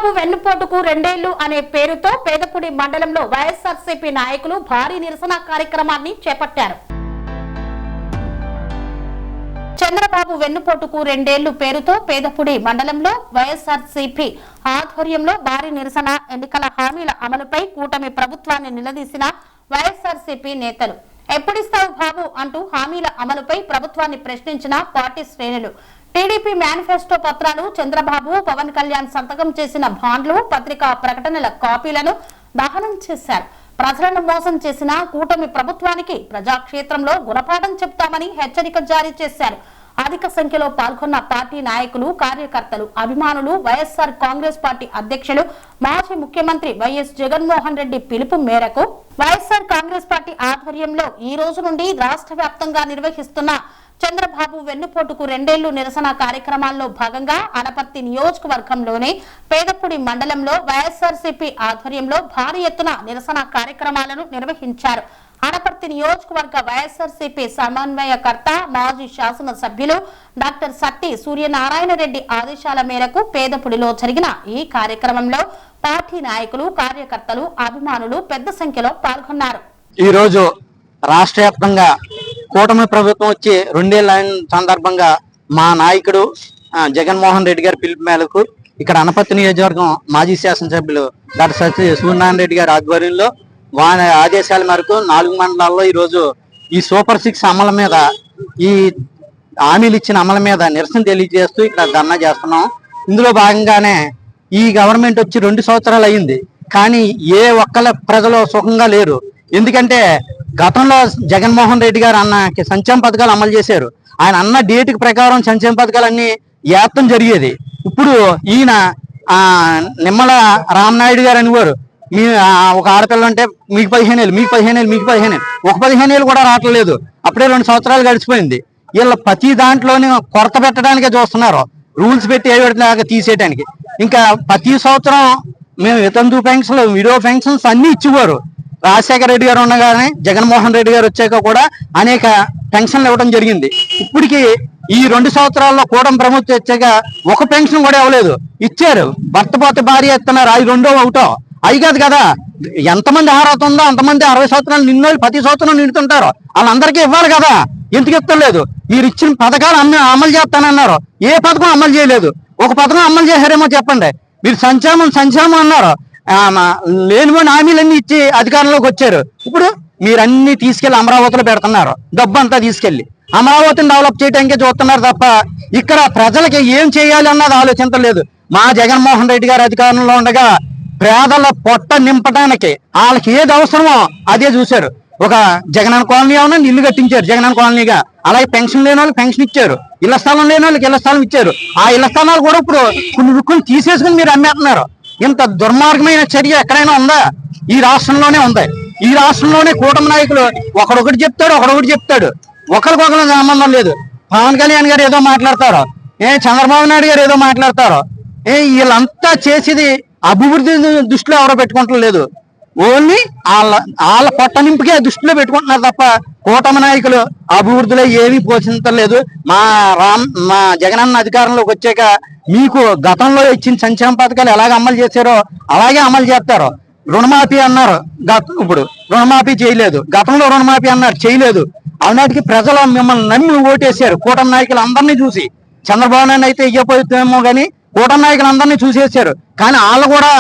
చంద్రబాబు వెన్నుపోటుకు 2 ఏళ్లు అనే పేరుతో పేదపుడి మండలంలో వైఎస్ఆర్సీపీ నాయకులు భారీ నిరసన కార్యక్రమాన్ని చేపట్టారు. చంద్రబాబు వెన్నుపోటుకు 2 ఏళ్లు పేరుతో పేదపుడి మండలంలో వైఎస్ఆర్సీపీ ఆధ్వర్యంలో భారీ నిరసన. ఎన్నికల హామీల అమలుపై కూటమి ప్రభుత్వాన్ని నిలదీసిన వైఎస్ఆర్సీపీ నేతలు ఎప్పుడిస్తావు బాబు అంటూ హామీల అమలుపై ప్రభుత్వాన్ని ప్రశ్నించిన పార్టీ శ్రేణులు టీడీపీ మేనిఫెస్టో పత్రాలు, చంద్రబాబు, పవన్ కళ్యాణ్ సంతకం చేసిన బాండ్లు, పత్రికా ప్రకటనల కాపీలను దహనం చేశారు. ప్రజలను మోసం చేసిన కూటమి ప్రభుత్వానికి ప్రజాక్షేత్రంలో గుణపాఠం చెప్తామని హెచ్చరిక జారీ చేశారు. అధిక సంఖ్యలో పాల్గొన్న పార్టీ నాయకులు, కార్యకర్తలు, అభిమానులు వైఎస్ఆర్ కాంగ్రెస్ పార్టీ అధ్యక్షులు మాజీ ముఖ్యమంత్రి వైఎస్ జగన్మోహన్ రెడ్డి పిలుపు మేరకు వైఎస్ఆర్ కాంగ్రెస్ పార్టీ ఆధ్వర్యంలో ఈ రోజు నుండి రాష్ట్ర వ్యాప్తంగా నిర్వహిస్తున్న చంద్రబాబు వెన్నుపోటుకు 2 ఏళ్లు నిరసన కార్యక్రమాల్లో భాగంగా అనపర్తి నియోజకవర్గంలోని పేదపుడి మండలంలో వైఎస్ఆర్సీపీ ఆధ్వర్యంలో భారీ ఎత్తున నిరసన కార్యక్రమాలను నిర్వహించారు. అనపర్తి నియోజకవర్గ వైఎస్ఆర్సీపీ సమన్వయకర్త మాజీ శాసన సభ్యులు డాక్టర్ సత్తి సూర్యనారాయణ రెడ్డి ఆదేశాల మేరకు పేదపుడిలో జరిగిన ఈ కార్యక్రమంలో పార్టీ నాయకులు, కార్యకర్తలు, అభిమానులు పెద్ద సంఖ్యలో పాల్గొన్నారు. ఈ రోజు రాష్ట్ర వ్యాప్తంగా కూటమి ప్రభుత్వం వచ్చి 2 ఏళ్ల సందర్భంగా మా నాయకుడు జగన్మోహన్ రెడ్డి గారి పిలుపు మేరకు ఇక్కడ అనపర్తి నియోజకవర్గం మాజీ శాసనసభ్యులు డాక్టర్ సత్తి సూర్యనారాయణ రెడ్డి గారి ఆధ్వర్యంలో వారి ఆదేశాల మేరకు 4 మండలాల్లో ఈరోజు ఈ సూపర్ 6 అమల మీద, ఈ హామీలు ఇచ్చిన అమల మీద నిరసన తెలియజేస్తూ ఇక్కడ ధర్నా చేస్తున్నాం. ఇందులో భాగంగానే ఈ గవర్నమెంట్ వచ్చి 2 సంవత్సరాలు అయింది, కానీ ఏ ఒక్కళ్ళ ప్రజలు సుఖంగా లేరు. ఎందుకంటే గతంలో జగన్మోహన్ రెడ్డి గారు అన్న సంక్షేమ పథకాలు అమలు చేశారు. ఆయన అన్న డేట్ ప్రకారం సంక్షేమ పథకాలన్నీ ఏత్తం జరిగేది. ఇప్పుడు ఈయన నిమ్మల రామనాయుడు గారు అనేవారు, మీ ఒక ఆడపిల్ల అంటే మీకు 15 ఏళ్ళు, మీకు 15 ఏళ్ళు, మీకు 15 ఏళ్ళు, ఒక 15 ఏళ్ళు కూడా రావట్లేదు. అప్పుడే 2 సంవత్సరాలు గడిచిపోయింది. వీళ్ళ ప్రతి దాంట్లోని కొరత పెట్టడానికే చూస్తున్నారు, రూల్స్ పెట్టి ఏడాదిలాగా తీసేయడానికి. ఇంకా ప్రతి సంవత్సరం మేము వితంతు పెన్షన్లు, విడో పెన్షన్స్ అన్ని ఇచ్చేవారు. రాజశేఖర రెడ్డి గారు ఉండగానే జగన్మోహన్ రెడ్డి గారు వచ్చాక కూడా అనేక పెన్షన్లు ఇవ్వడం జరిగింది. ఇప్పటికి ఈ 2 సంవత్సరాల్లో కూటమి ప్రభుత్వం వచ్చాక ఒక పెన్షన్ కూడా ఇవ్వలేదు. ఇచ్చారు, భర్త పోతే భార్య ఇస్తున్నారు, అది 2వ 1వ అయి కాదు కదా. ఎంతమంది అర్హత ఉందో అంతమంది 60 సంవత్సరాలు నిన్నోళ్ళు ప్రతి సంవత్సరం నిండుతుంటారు, వాళ్ళందరికీ ఇవ్వాలి కదా. ఎందుకు ఇస్తలేదు? మీరు ఇచ్చిన పథకాలు అమలు చేస్తానన్నారు, ఏ పథకం అమలు చేయలేదు. ఒక పథకం అమలు చేశారేమో చెప్పండి. మీరు సంక్షేమం అన్నారు, లేనిపోయిన హామీలన్నీ ఇచ్చి అధికారంలోకి వచ్చారు. ఇప్పుడు మీరన్నీ తీసుకెళ్లి అమరావతిలో పెడుతున్నారు, డబ్బు అంతా తీసుకెళ్లి అమరావతిని డెవలప్ చేయడానికే చూస్తున్నారు తప్ప ఇక్కడ ప్రజలకి ఏం చేయాలి అన్నది ఆలోచించలేదు. మా జగన్మోహన్ రెడ్డి గారు అధికారంలో ఉండగా పేదల పొట్ట నింపడానికి వాళ్ళకి ఏది అవసరమో అదే చూశారు. ఒక జగనన్న కాలనీ ఏమన్నా ఇల్లు కట్టించారు జగనన్న కాలనీగా, అలాగే పెన్షన్ లేని వాళ్ళకి పెన్షన్ ఇచ్చారు, ఇళ్ల స్థలం లేని వాళ్ళకి ఇళ్ల స్థలం ఇచ్చారు. ఆ ఇళ్ల స్థలాలు కూడా ఇప్పుడు కొన్ని తీసేసుకుని మీరు అమ్మేస్తున్నారు. ఇంత దుర్మార్గమైన చర్య ఎక్కడైనా ఉందా? ఈ రాష్ట్రంలోనే ఉంది. ఈ రాష్ట్రంలోనే కూటమి నాయకులు ఒకడొకటి చెప్తాడు, ఒకరికొకరు సంబంధం లేదు. పవన్ కళ్యాణ్ గారు ఏదో మాట్లాడతారు, చంద్రబాబు నాయుడు గారు ఏదో మాట్లాడతారు. వీళ్ళంతా చేసేది అభివృద్ధి దృష్టిలో ఎవరో పెట్టుకుంటలేదు, ఓన్లీ వాళ్ళ పొట్ట నింపుకే దృష్టిలో పెట్టుకుంటున్నారు తప్ప కూటమి నాయకులు అభివృద్ధిలో ఏమీ పోషించలేదు. మా జగనన్న అధికారంలోకి వచ్చాక మీకు గతంలో ఇచ్చిన సంక్షేమ పథకాలు ఎలాగ అమలు చేశారో అలాగే అమలు చేస్తారు. రుణమాఫీ అన్నారు, ఇప్పుడు రుణమాఫీ చేయలేదు. గతంలో రుణమాఫీ అన్నారు, చేయలేదు. అలాంటికి ప్రజలు మిమ్మల్ని నమ్మి ఓటేశారు. కూటమి నాయకులు అందరినీ చూసి, చంద్రబాబు నాయుడు అయితే ఇవ్వకపోతేమో కానీ కూటమి నాయకులు అందరినీ చూసేశారు. కానీ వాళ్ళు కూడా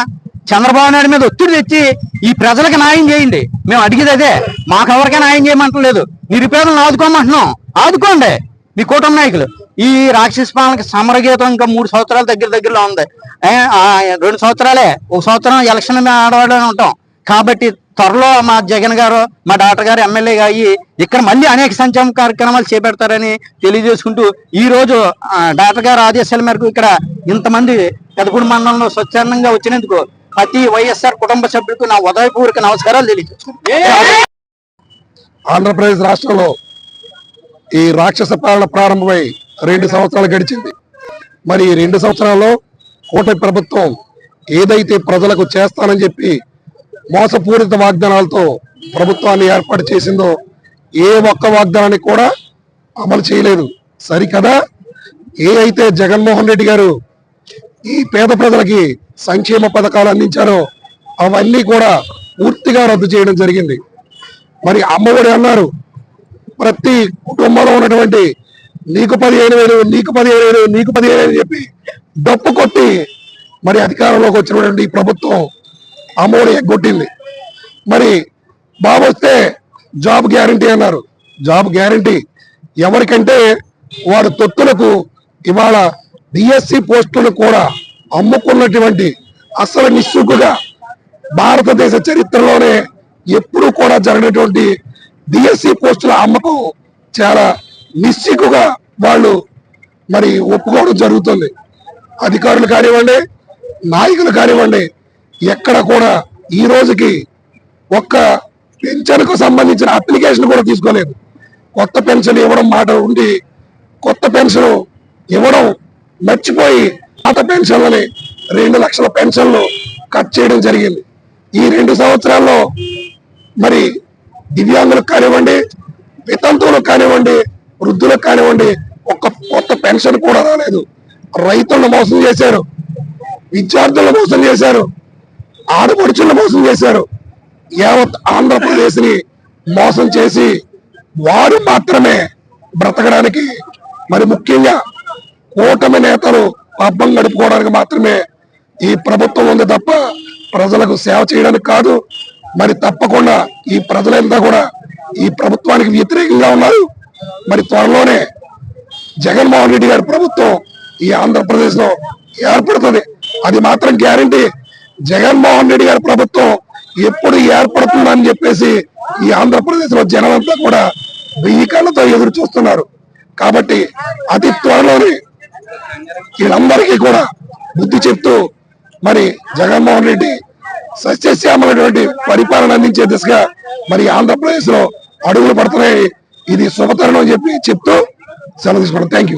చంద్రబాబు నాయుడు మీద ఒత్తిడి తెచ్చి ఈ ప్రజలకు న్యాయం చేయండి, మేము అడిగేది అదే, మాకు ఎవరికైనా న్యాయం చేయమంటలేదు, నిరుపేదలను ఆదుకోమంటున్నాం, ఆదుకోండి మీ కూటమి నాయకులు. ఈ రాక్షస పాలనకి సమరగీతం ఇంకా 3 సంవత్సరాల దగ్గరలో ఉంది. 2 సంవత్సరాలే, 1 సంవత్సరం ఎలక్షన్ ఆడవాళ్ళని ఉంటాం. కాబట్టి త్వరలో మా జగన్ గారు, మా డాక్టర్ గారు ఎమ్మెల్యేగా అయ్యి ఇక్కడ మళ్ళీ అనేక సంక్షేమ కార్యక్రమాలు చేపడతారని తెలియజేసుకుంటూ ఈ రోజు డాక్టర్ గారు ఆదేశాల మేరకు ఇక్కడ ఇంతమంది పెదపూడి మండలంలో స్వచ్ఛందంగా వచ్చినందుకు ప్రతి వైఎస్ఆర్ కుటుంబ సభ్యులకు నా ఉదయపూర్వక నమస్కారాలు తెలియజేస్తున్నాను. ఆంధ్రప్రదేశ్ రాష్ట్రంలో ఈ రాక్షస పాలన ప్రారంభమై 2 సంవత్సరాలు గడిచింది. మరి 2 సంవత్సరాల్లో కూటమి ప్రభుత్వం ఏదైతే ప్రజలకు చేస్తానని చెప్పి మోసపూరిత వాగ్దానాలతో ప్రభుత్వాన్ని ఏర్పాటు చేసిందో ఏ ఒక్క వాగ్దానాన్ని కూడా అమలు చేయలేదు. సరికదా ఏ అయితే జగన్మోహన్ రెడ్డి గారు ఈ పేద ప్రజలకి సంక్షేమ పథకాలు అందించారో అవన్నీ కూడా పూర్తిగా రద్దు చేయడం జరిగింది. మరి అమ్మఒడి అన్నారు, ప్రతి కుటుంబంలో ఉన్నటువంటి నీకు 15,000 నీకు 15,000 నీకు 15,000 అని చెప్పి డప్పు కొట్టి మరి అధికారంలోకి వచ్చినటువంటి ప్రభుత్వం అమ్మఒడి ఎగ్గొట్టింది. మరి బాబు వస్తే జాబ్ గ్యారంటీ అన్నారు. జాబ్ గ్యారంటీ ఎవరికంటే వారి తొత్తులకు ఇవాళ డిఎస్సి పోస్టులు కూడా అమ్ముకున్నటువంటి అసలు నిస్సుగ్గుగా భారతదేశ చరిత్రలోనే ఎప్పుడూ కూడా జరిగినటువంటి డిఎస్సి పోస్టుల అమ్మకం చాలా నిస్సిగ్గుగా వాళ్ళు మరి ఒప్పుకోవడం జరుగుతుంది. అధికారులు కానివ్వండి, నాయకులు కానివ్వండి, ఎక్కడ కూడా ఈ రోజుకి ఒక్క పెన్షన్కు సంబంధించిన అప్లికేషన్ కూడా తీసుకోలేదు. కొత్త పెన్షన్ ఇవ్వడం మాట ఉండి కొత్త పెన్షన్ ఇవ్వడం మర్చిపోయి పాత పెన్షన్లని 2 లక్షల పెన్షన్లు కట్ చేయడం జరిగింది. ఈ 2 సంవత్సరాల్లో మరి దివ్యాంగులకు కానివ్వండి, వితంతువులకు కానివ్వండి, వృద్ధులకు కానివ్వండి ఒక్క కొత్త పెన్షన్ కూడా రాలేదు. రైతులను మోసం చేశారు, విద్యార్థులను మోసం చేశారు, ఆడపడుచులను మోసం చేశారు. యావత్ ఆంధ్రప్రదేశ్ ని మోసం చేసి వారు మాత్రమే బ్రతకడానికి, మరి ముఖ్యంగా కూటమి నేతలు పబ్బం గడుపుకోవడానికి మాత్రమే ఈ ప్రభుత్వం ఉంది తప్ప ప్రజలకు సేవ చేయడానికి కాదు. మరి తప్పకుండా ఈ ప్రజలంతా కూడా ఈ ప్రభుత్వానికి వ్యతిరేకంగా ఉన్నారు. మరి త్వరలోనే జగన్మోహన్ రెడ్డి గారి ప్రభుత్వం ఈ ఆంధ్రప్రదేశ్ లో ఏర్పడుతుంది. అది మాత్రం గ్యారంటీ. జగన్మోహన్ రెడ్డి గారి ప్రభుత్వం ఎప్పుడు ఏర్పడుతుందని చెప్పేసి ఈ ఆంధ్రప్రదేశ్ లో జనమంతా కూడా 1000 కళ్ళతో ఎదురు చూస్తున్నారు. కాబట్టి అతి త్వరలోనే వీళ్ళందరికీ కూడా బుద్ధి చెప్తూ మరి జగన్మోహన్ రెడ్డి సస్యశ్యామలైనటువంటి పరిపాలన అందించే దిశగా మరి ఆంధ్రప్రదేశ్ లో అడుగులు పడుతున్నాయి. ఇది శుభతరుణం అని చెప్తూ సెలవు తీసుకోవడం. Thank you.